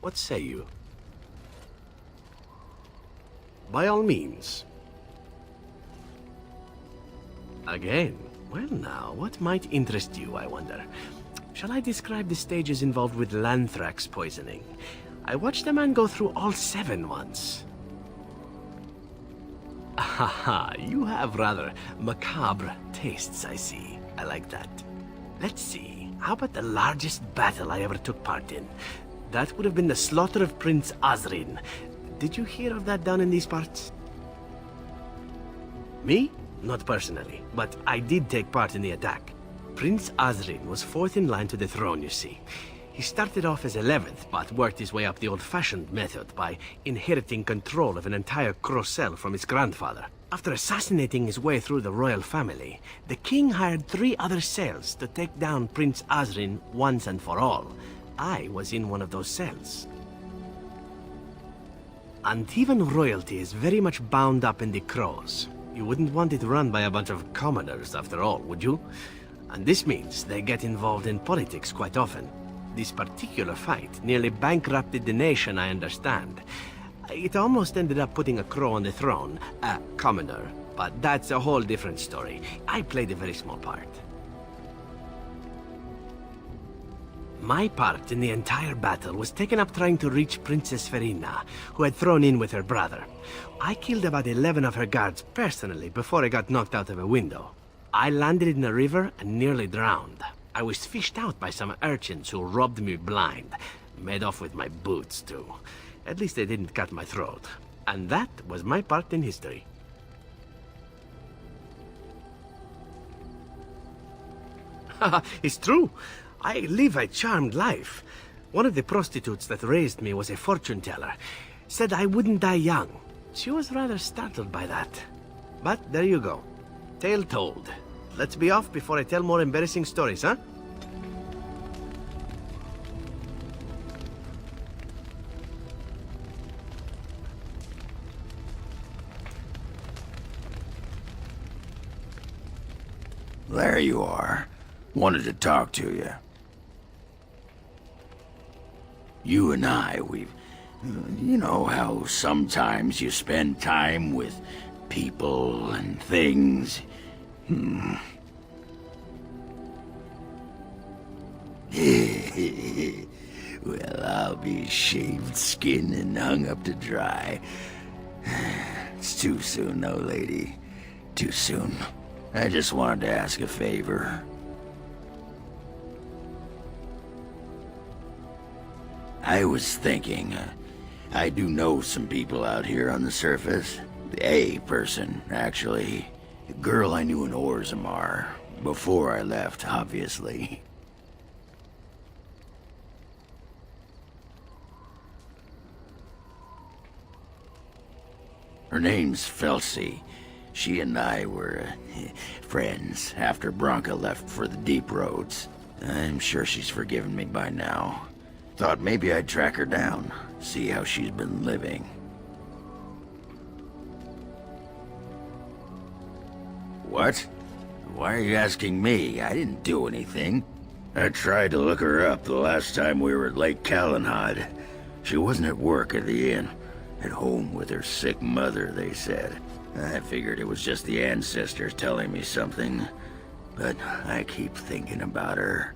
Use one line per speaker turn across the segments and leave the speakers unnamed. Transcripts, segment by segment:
What say you? By all means. Again? Well now, what might interest you, I wonder? Shall I describe the stages involved with Lanthrax poisoning? I watched a man go through all 7 once. Haha, you have rather macabre tastes, I see. I like that. Let's see, how about the largest battle I ever took part in? That would have been the slaughter of Prince Oghren. Did you hear of that down in these parts? Me? Not personally, but I did take part in the attack. Prince Oghren was 4th in line to the throne, you see. He started off as 11th, but worked his way up the old-fashioned method by inheriting control of an entire Crocell from his grandfather. After assassinating his way through the royal family, the king hired 3 other cells to take down Prince Oghren once and for all. I was in one of those cells. Antivan royalty is very much bound up in the Crows. You wouldn't want it run by a bunch of commoners, after all, would you? And this means they get involved in politics quite often. This particular fight nearly bankrupted the nation, I understand. It almost ended up putting a Crow on the throne, a commoner, but that's a whole different story. I played a very small part. My part in the entire battle was taken up trying to reach Princess Verina, who had thrown in with her brother. I killed about 11 of her guards personally before I got knocked out of a window. I landed in a river and nearly drowned. I was fished out by some urchins who robbed me blind. Made off with my boots, too. At least they didn't cut my throat. And that was my part in history. Haha, it's true. I live a charmed life. One of the prostitutes that raised me was a fortune teller. Said I wouldn't die young. She was rather startled by that. But there you go. Tale told. Let's be off before I tell more embarrassing stories, huh?
There you are. Wanted to talk to you. You and I, you know how sometimes you spend time with people and things. Well, I'll be shaved skin and hung up to dry. It's too soon, though, lady. Too soon. I just wanted to ask a favor. I was thinking, I do know some people out here on the surface. A person, actually. A girl I knew in Orzammar. Before I left, obviously. Her name's Felsi. She and I were friends after Branka left for the deep roads. I'm sure she's forgiven me by now. Thought maybe I'd track her down, see how she's been living. What? Why are you asking me? I didn't do anything. I tried to look her up the last time we were at Lake Calenhad. She wasn't at work at the inn. At home with her sick mother, they said. I figured it was just the ancestors telling me something. But I keep thinking about her.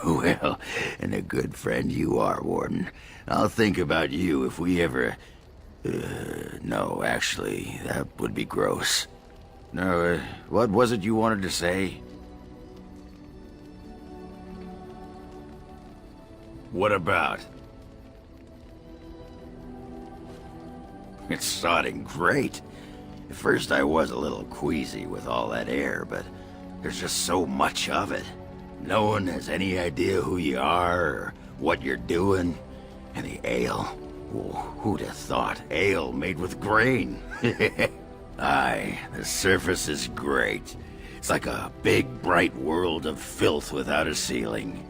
Well, and a good friend you are, Warden. I'll think about you if we ever... no, actually, that would be gross. No, what was it you wanted to say? What about? It's sodding great. At first I was a little queasy with all that air, but there's just so much of it. No one has any idea who you are or what you're doing. And the ale. Oh, who'd have thought? Ale made with grain. Aye, the surface is great. It's like a big, bright world of filth without a ceiling.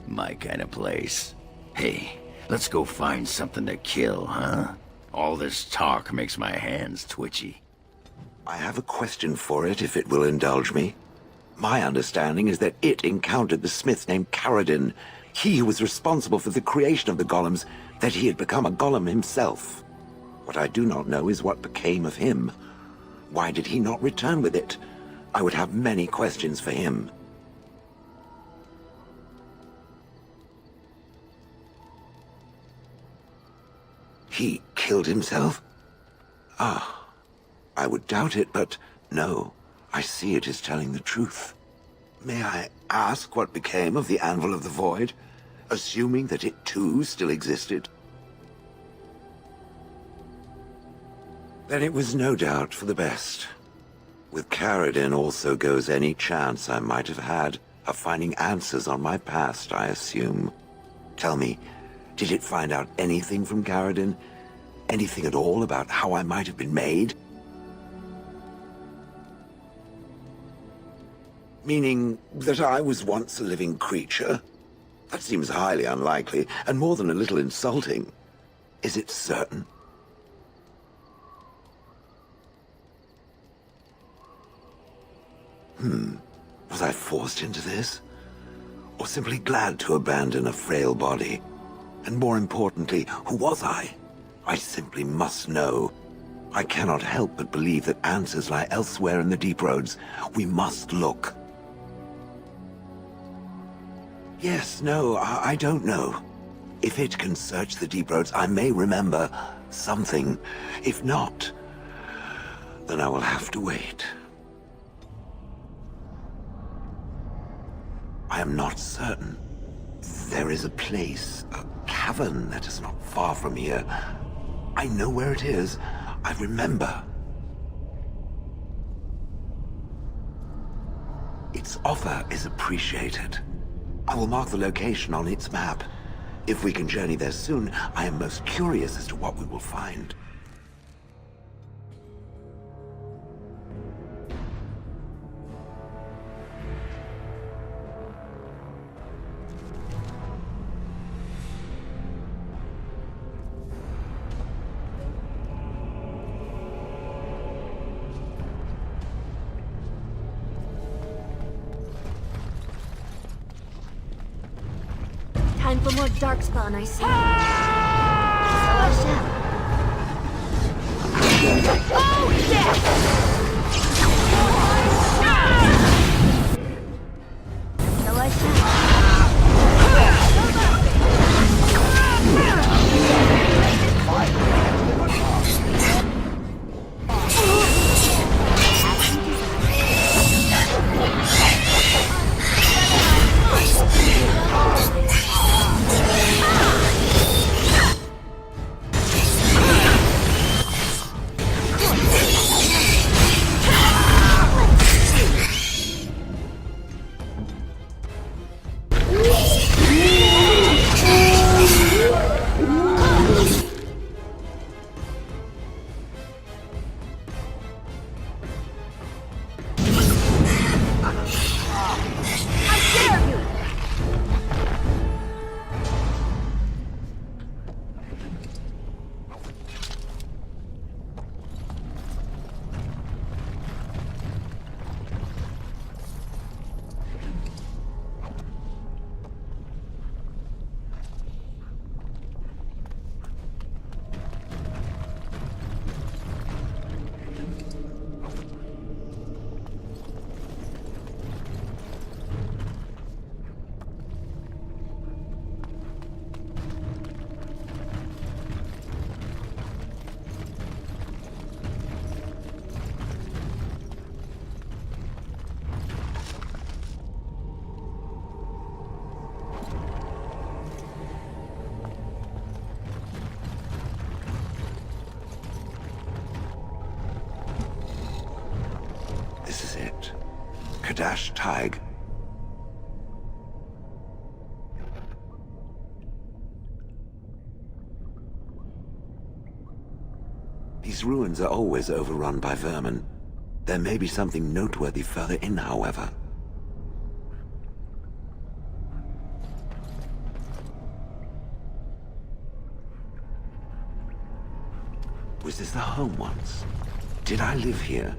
My kind of place. Hey, let's go find something to kill, huh? All this talk makes my hands twitchy.
I have a question for it, if it will indulge me. My understanding is that it encountered the smith named Caradin. He who was responsible for the creation of the golems, that he had become a golem himself. What I do not know is what became of him. Why did he not return with it? I would have many questions for him. He killed himself? Ah, I would doubt it, but no, I see it is telling the truth. May I ask what became of the Anvil of the Void, assuming that it too still existed? Then it was no doubt for the best. With Caradin also goes any chance I might have had of finding answers on my past, I assume. Tell me, did it find out anything from Caradin? Anything at all about how I might have been made? Meaning that I was once a living creature? That seems highly unlikely, and more than a little insulting. Is it certain? Was I forced into this? Or simply glad to abandon a frail body? And more importantly, who was I? I simply must know. I cannot help but believe that answers lie elsewhere in the deep roads. We must look. Yes, no, I don't know. If it can search the deep roads, I may remember something. If not, then I will have to wait. I am not certain. There is a place, a cavern that is not far from here. I know where it is. I remember. Its offer is appreciated. I will mark the location on its map. If we can journey there soon, I am most curious as to what we will find.
Time for more darkspawn, I see. So I shall. Oh, yes! So I shall. This is it. Cadash Thaig. These ruins are always overrun by vermin. There may be something noteworthy further in, however. Was this the home once? Did I live here?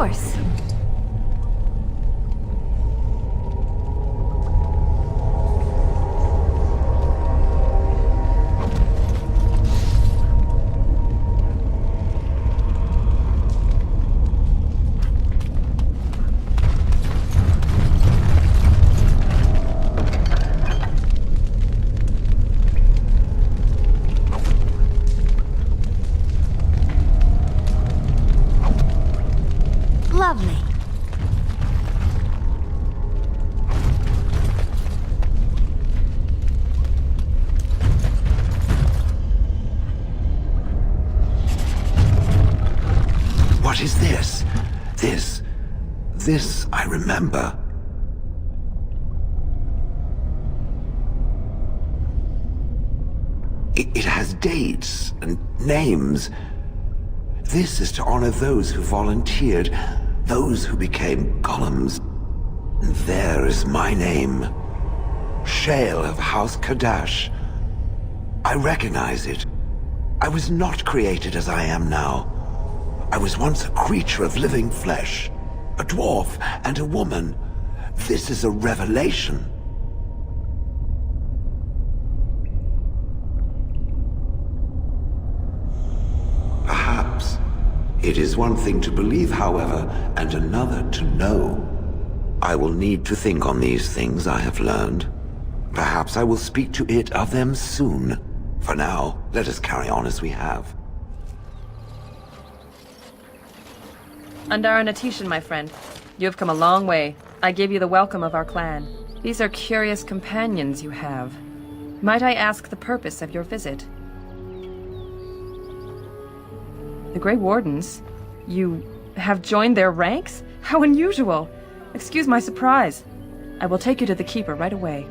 course. Lovely.
What is this? This I remember. It has dates and names. This is to honor those who volunteered, those who became golems. And there is my name. Shale of House Cadash. I recognize it. I was not created as I am now. I was once a creature of living flesh, a dwarf and a woman. This is a revelation. Perhaps. It is one thing to believe, however, and another to know. I will need to think on these things I have learned. Perhaps I will speak to it of them soon. For now, let us carry on as we have.
Undar and Atishan, my friend. You have come a long way. I give you the welcome of our clan. These are curious companions you have. Might I ask the purpose of your visit? The Grey Wardens? You have joined their ranks? How unusual! Excuse my surprise. I will take you to the Keeper right away.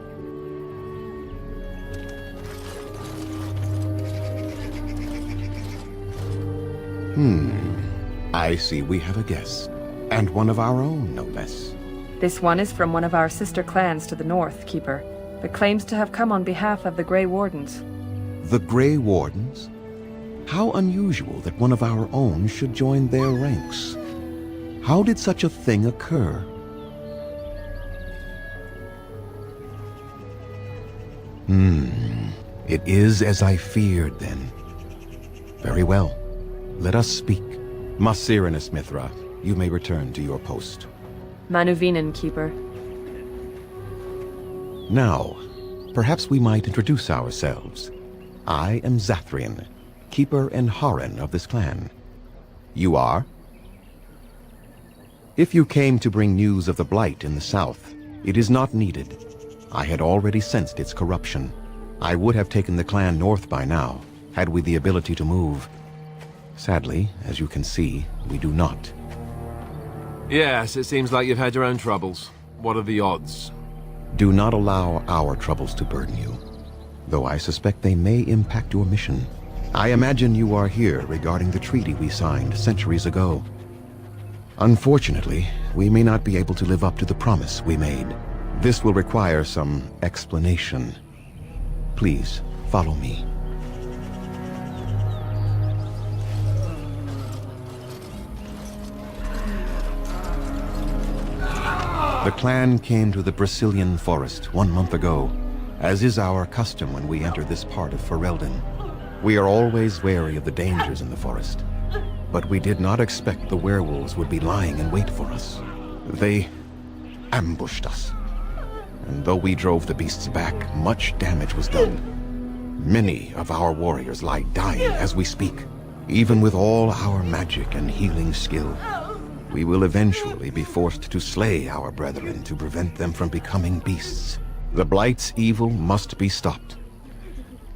I see we have a guest. And one of our own, no less.
This one is from one of our sister clans to the north, Keeper, but claims to have come on behalf of the Grey Wardens.
The Grey Wardens? How unusual that one of our own should join their ranks. How did such a thing occur? It is as I feared, then. Very well. Let us speak. Masirinus Mithra, you may return to your post.
Manuvinen, Keeper.
Now, perhaps we might introduce ourselves. I am Zathrian, Keeper and Oghren of this clan. You are? If you came to bring news of the Blight in the south, it is not needed. I had already sensed its corruption. I would have taken the clan north by now, had we the ability to move. Sadly, as you can see, we do not.
Yes, it seems like you've had your own troubles. What are the odds?
Do not allow our troubles to burden you, though I suspect they may impact your mission. I imagine you are here regarding the treaty we signed centuries ago. Unfortunately, we may not be able to live up to the promise we made. This will require some explanation. Please, follow me. The clan came to the Brazilian forest 1 month ago, as is our custom when we enter this part of Ferelden. We are always wary of the dangers in the forest, but we did not expect the werewolves would be lying in wait for us. They ambushed us, and though we drove the beasts back, much damage was done. Many of our warriors lie dying as we speak. Even with all our magic and healing skill, we will eventually be forced to slay our brethren to prevent them from becoming beasts. The Blight's evil must be stopped.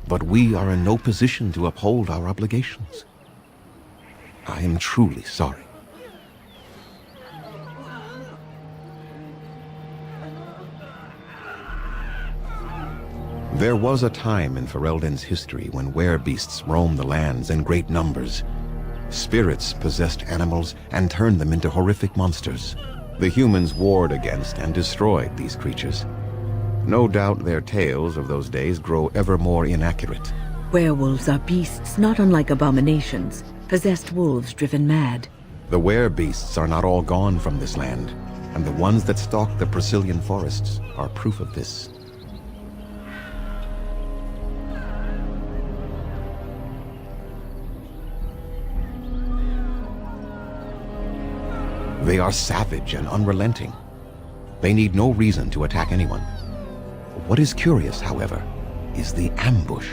But we are in no position to uphold our obligations. I am truly sorry. There was a time in Ferelden's history when werebeasts roamed the lands in great numbers. Spirits possessed animals and turned them into horrific monsters. The humans warred against and destroyed these creatures. No doubt their tales of those days grow ever more inaccurate.
Werewolves are beasts not unlike abominations, possessed wolves driven mad.
The werebeasts are not all gone from this land, and the ones that stalk the Brazilian forests are proof of this. They are savage and unrelenting. They need no reason to attack anyone. What is curious, however, is the ambush.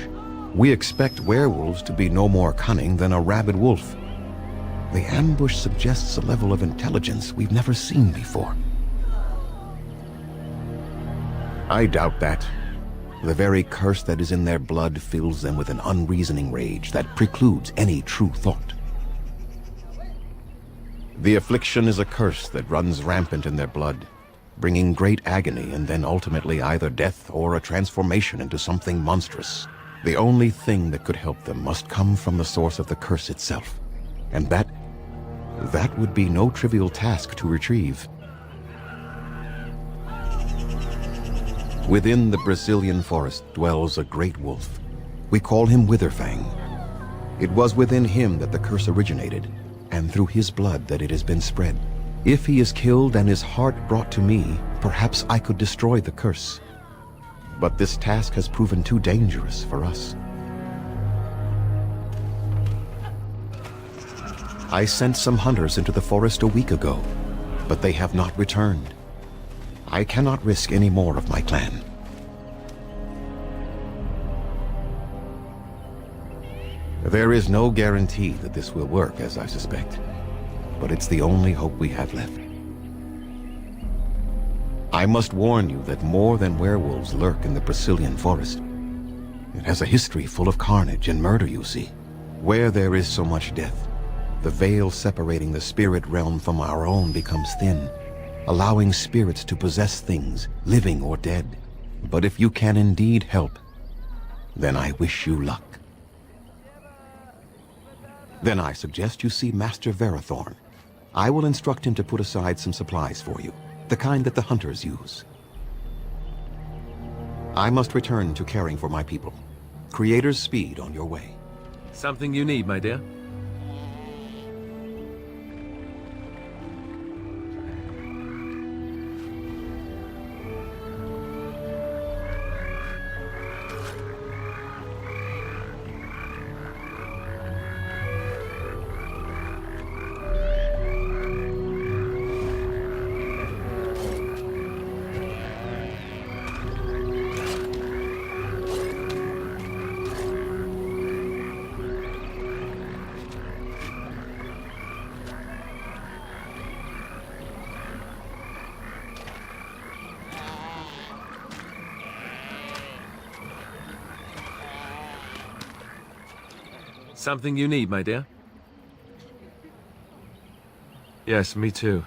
We expect werewolves to be no more cunning than a rabid wolf. The ambush suggests a level of intelligence we've never seen before. I doubt that. The very curse that is in their blood fills them with an unreasoning rage that precludes any true thought. The affliction is a curse that runs rampant in their blood, bringing great agony and then ultimately either death or a transformation into something monstrous. The only thing that could help them must come from the source of the curse itself, and that would be no trivial task to retrieve. Within the Brazilian forest dwells a great wolf. We call him Witherfang. It was within him that the curse originated, and through his blood that it has been spread. If he is killed and his heart brought to me, perhaps I could destroy the curse. But this task has proven too dangerous for us. I sent some hunters into the forest a week ago, but they have not returned. I cannot risk any more of my clan. There is no guarantee that this will work, as I suspect, but it's the only hope we have left. I must warn you that more than werewolves lurk in the Brazilian forest. It has a history full of carnage and murder, you see. Where there is so much death, the veil separating the spirit realm from our own becomes thin, allowing spirits to possess things, living or dead. But if you can indeed help, then I wish you luck. Then I suggest you see Master Verathorn. I will instruct him to put aside some supplies for you, the kind that the hunters use. I must return to caring for my people. Creator's speed on your way.
Something you need, my dear? Something you need, my dear? Yes, me too.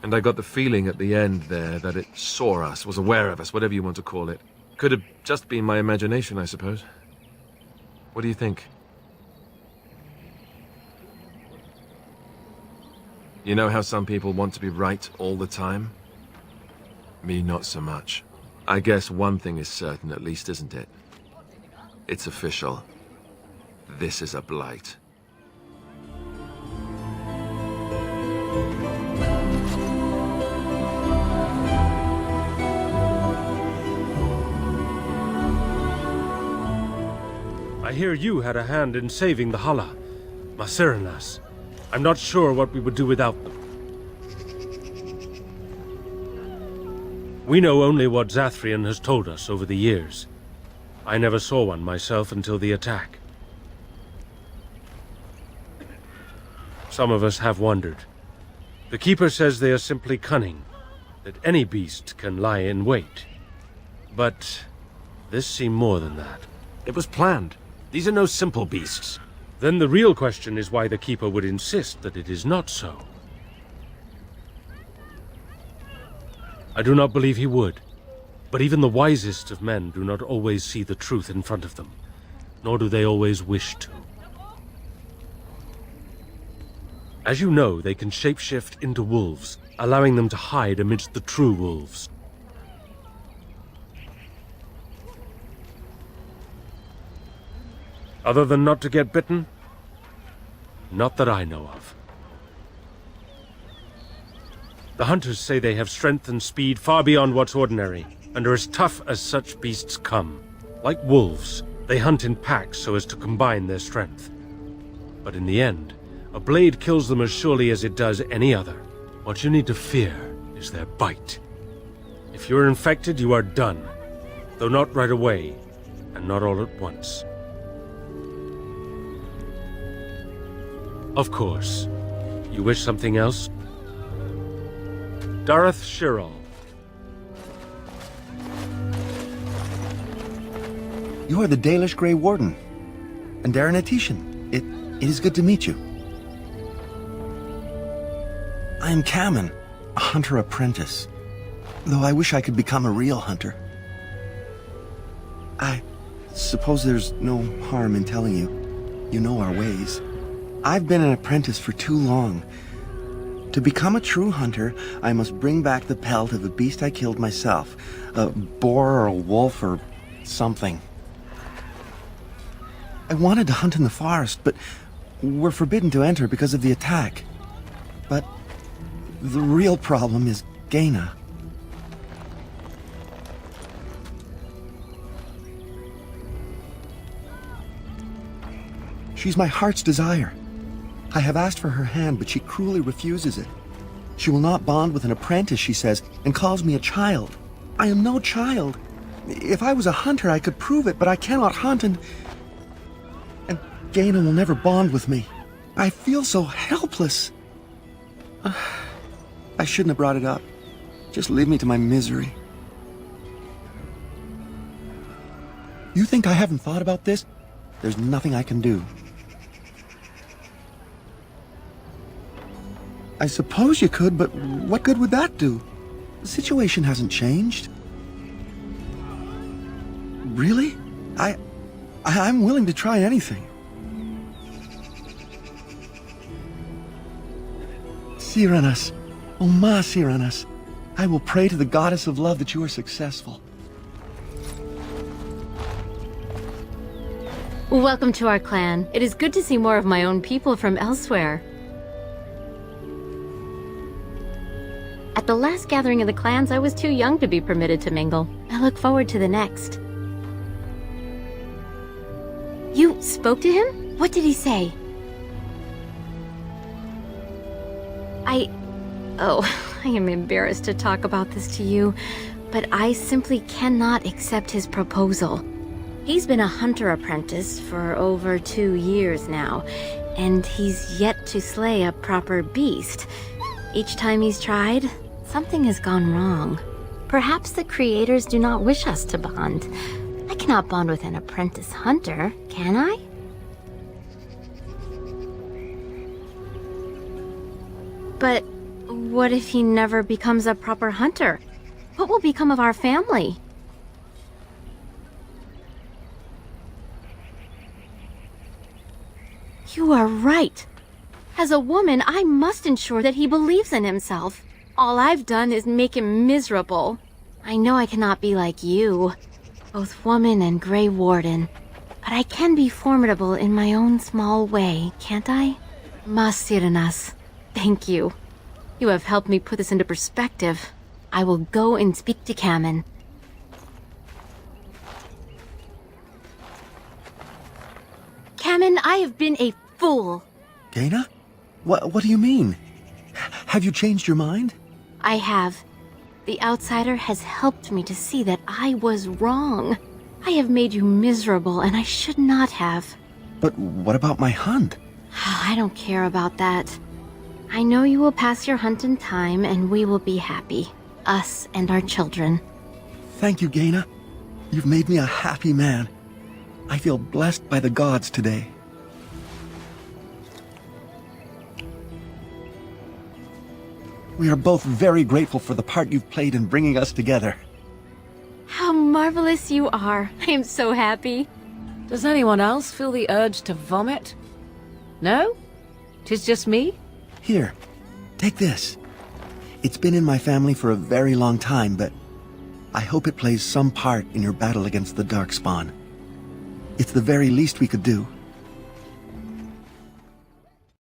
And I got the feeling at the end there that it saw us, was aware of us, whatever you want to call it. Could have just been my imagination, I suppose. What do you think? You know how some people want to be right all the time? Me, not so much. I guess one thing is certain, at least, isn't it? It's official. This is a blight.
I hear you had a hand in saving the Hala, Masiranas. I'm not sure what we would do without them. We know only what Zathrian has told us over the years. I never saw one myself until the attack. Some of us have wondered. The Keeper says they are simply cunning, that any beast can lie in wait. But this seemed more than that.
It was planned. These are no simple beasts.
Then the real question is why the Keeper would insist that it is not so. I do not believe he would. But even the wisest of men do not always see the truth in front of them, nor do they always wish to. As you know, they can shapeshift into wolves, allowing them to hide amidst the true wolves. Other than not to get bitten? Not that I know of. The hunters say they have strength and speed far beyond what's ordinary, and are as tough as such beasts come. Like wolves, they hunt in packs so as to combine their strength. But in the end, a blade kills them as surely as it does any other. What you need to fear is their bite. If you're infected, you are done. Though not right away, and not all at once. Of course. You wish something else? Dareth Shirol.
You are the Dalish Grey Warden. And Darren Atishan. It is good to meet you. I am Kamen, a hunter apprentice. Though I wish I could become a real hunter. I suppose there's no harm in telling you. You know our ways. I've been an apprentice for too long. To become a true hunter, I must bring back the pelt of a beast I killed myself. A boar or a wolf or something. I wanted to hunt in the forest, but we're forbidden to enter because of the attack. But the real problem is Gaina. She's my heart's desire. I have asked for her hand, but she cruelly refuses it. She will not bond with an apprentice, she says, and calls me a child. I am no child. If I was a hunter, I could prove it, but I cannot hunt, and Gaina will never bond with me. I feel so helpless. I shouldn't have brought it up. Just leave me to my misery. You think I haven't thought about this? There's nothing I can do. I suppose you could, but what good would that do? The situation hasn't changed. Really? I'm willing to try anything. Siranas, oh ma Siranas, I will pray to the goddess of love that you are successful.
Welcome to our clan. It is good to see more of my own people from elsewhere. At the last gathering of the clans, I was too young to be permitted to mingle. I look forward to the next. You spoke to him? What did he say? I am embarrassed to talk about this to you, but I simply cannot accept his proposal. He's been a hunter apprentice for over 2 years now, and he's yet to slay a proper beast. Each time he's tried, something has gone wrong. Perhaps the creators do not wish us to bond. I cannot bond with an apprentice hunter, can I? But what if he never becomes a proper hunter? What will become of our family? You are right. As a woman, I must ensure that he believes in himself. All I've done is make him miserable. I know I cannot be like you, both woman and Grey Warden, but I can be formidable in my own small way, can't I? Masiranas, thank you. You have helped me put this into perspective. I will go and speak to Kamen. Kamen, I have been a fool.
Gaina? What do you mean? Have you changed your mind?
I have. The outsider has helped me to see that I was wrong. I have made you miserable, and I should not have.
But what about my hunt?
I don't care about that. I know you will pass your hunt in time, and we will be happy. Us and our children.
Thank you, Gaina. You've made me a happy man. I feel blessed by the gods today. We are both very grateful for the part you've played in bringing us together.
How marvelous you are. I am so happy.
Does anyone else feel the urge to vomit? No? 'Tis just me?
Here, take this. It's been in my family for a very long time, but I hope it plays some part in your battle against the Darkspawn. It's the very least we could do.